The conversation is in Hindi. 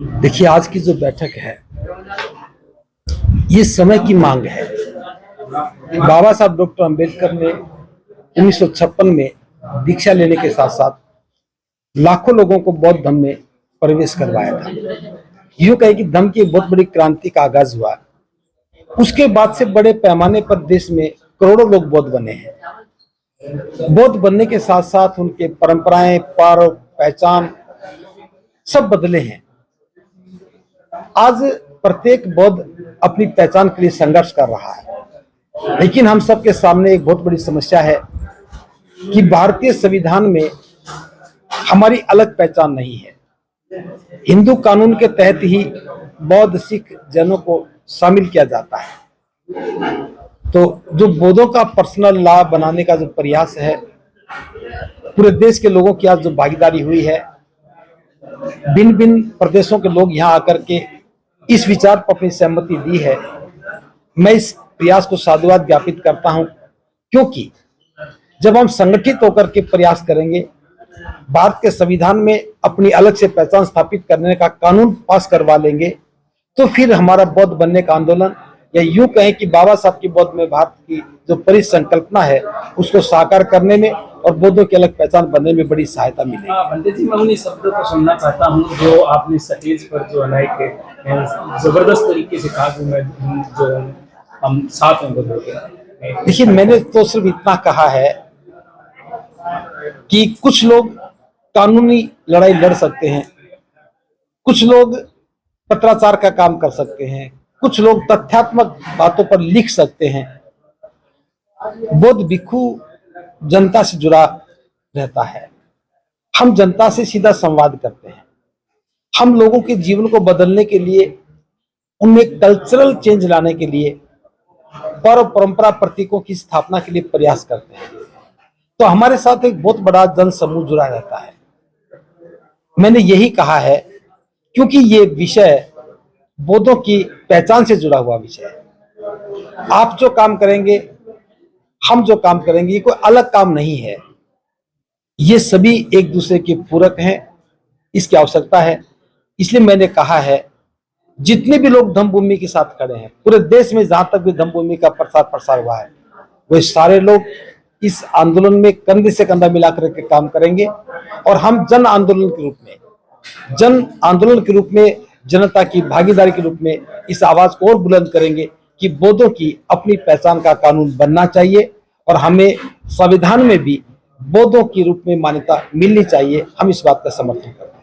देखिए, आज की जो बैठक है ये समय की मांग है। बाबा साहब डॉक्टर अंबेडकर ने 1956 में दीक्षा लेने के साथ साथ लाखों लोगों को बौद्ध धर्म में प्रवेश करवाया था। यूं कहे कि धर्म की बहुत बड़ी क्रांति का आगाज हुआ। उसके बाद से बड़े पैमाने पर देश में करोड़ों लोग बौद्ध बने हैं। बौद्ध बनने के साथ साथ उनके परंपराएं, पर्व, पहचान सब बदले हैं। आज प्रत्येक बौद्ध अपनी पहचान के लिए संघर्ष कर रहा है, लेकिन हम सबके सामने एक बहुत बड़ी समस्या है कि भारतीय संविधान में हमारी अलग पहचान नहीं है। हिंदू कानून के तहत ही बौद्ध, सिख, जैनों को शामिल किया जाता है। तो जो बौद्धों का पर्सनल लॉ बनाने का जो प्रयास है, पूरे देश के लोगों की आज जो भागीदारी हुई है, भिन्न भिन्न प्रदेशों के लोग यहाँ आकर के इस विचार पर अपनी सहमति दी है। मैं इस प्रयास को साधुवाद ज्ञापित करता हूं, क्योंकि जब हम संगठित होकर के प्रयास करेंगे, भारत के संविधान में अपनी अलग से पहचान स्थापित करने का कानून पास करवा लेंगे, तो फिर हमारा बौद्ध बनने का आंदोलन, या यूं कहें कि बाबा साहब की बौद्ध में भारत की जो परिसंकल्पना है उसको साकार करने में और बौद्धों की अलग पहचान बनने में बड़ी सहायता मिलेगी। पंडित जी, मैं उन्हीं शब्दों को सुनना चाहता हूँ जो आपने स्टेज पर जो अनेक जबरदस्त तरीके से कहा कि मैं जो हम साथ में बौद्धों के। देखिए, मैंने तो सिर्फ इतना कहा है कि कुछ लोग कानूनी लड़ाई लड़ सकते हैं, कुछ लोग पत्राचार का काम कर सकते हैं, कुछ लोग तथ्यात्मक बातों पर लिख सकते हैं। बौद्ध भिक्षु जनता से जुड़ा रहता है। हम जनता से सीधा संवाद करते हैं। हम लोगों के जीवन को बदलने के लिए, उनमें कल्चरल चेंज लाने के लिए, पर्व, परंपरा, प्रतीकों की स्थापना के लिए प्रयास करते हैं। तो हमारे साथ एक बहुत बड़ा जन समूह जुड़ा रहता है। मैंने यही कहा है क्योंकि ये विषय बौद्धों की पहचान से जुड़ा हुआ विषय है। आप जो काम करेंगे, हम जो काम करेंगे, ये कोई अलग काम नहीं है। ये सभी एक दूसरे के पूरक हैं, इसकी आवश्यकता है। इसलिए मैंने कहा है, जितने भी लोग धम्मभूमि के साथ खड़े हैं, पूरे देश में जहां तक भी धम्मभूमि का प्रसार हुआ है, वे सारे लोग इस आंदोलन में कंधे से कंधा मिलाकर के काम करेंगे। और हम जन आंदोलन के रूप में जनता की भागीदारी के रूप में इस आवाज को और बुलंद करेंगे कि बौद्धों की अपनी पहचान का कानून बनना चाहिए और हमें संविधान में भी बौद्धों के रूप में मान्यता मिलनी चाहिए। हम इस बात का समर्थन करते हैं।